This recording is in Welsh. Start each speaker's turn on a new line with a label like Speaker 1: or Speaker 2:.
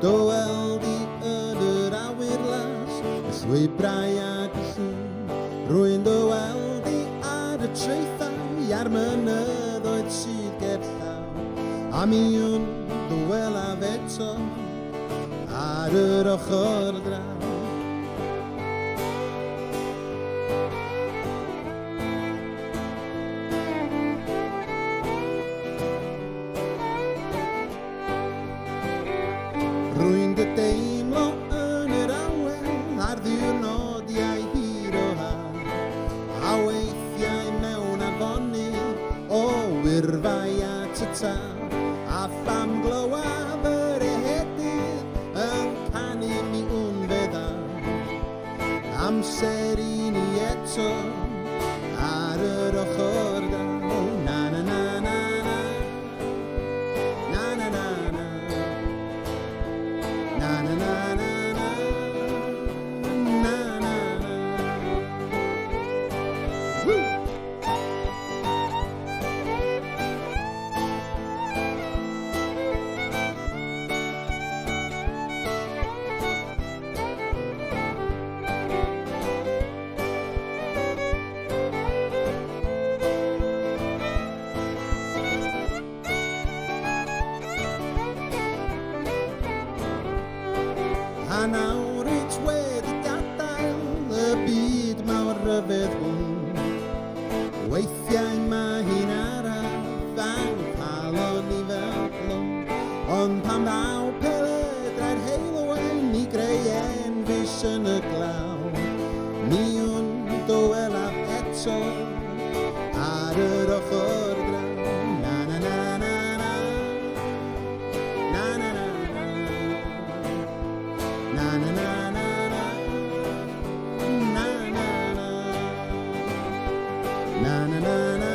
Speaker 1: Dyweld i yn yr awyr las, y llwybrau ag y llyn. Rwy'n dyweld i ar y treithau, a'r mynyddoedd sydd ger llaw. A mi yn dywelaf eto, ar yr ochr draw. Rwy'n deimlo yn yr awel ar ddiwrnodiau hir o haf, a weithiau mewn afoni o wyrfau at y taf, a pham glywaf yr ehedydd yn canu mi wynfedda. Amser I ni eto ar yr ochr draw. Na na na na na, na na na na. Na na na na na, na na na. Woo! A nawr it's wedi gadael y byd mawr ryfedd hwn. Weithiau mae hi'n araf a'n cael o'n I fel plwm. Ond pan ddaw peledra'r heilwen I greu enfys yn y glaw, ni yn dywelaf eto ar yr ochr draw. Na na na na na, na na na na. Na na na na na, na na na, na na na na.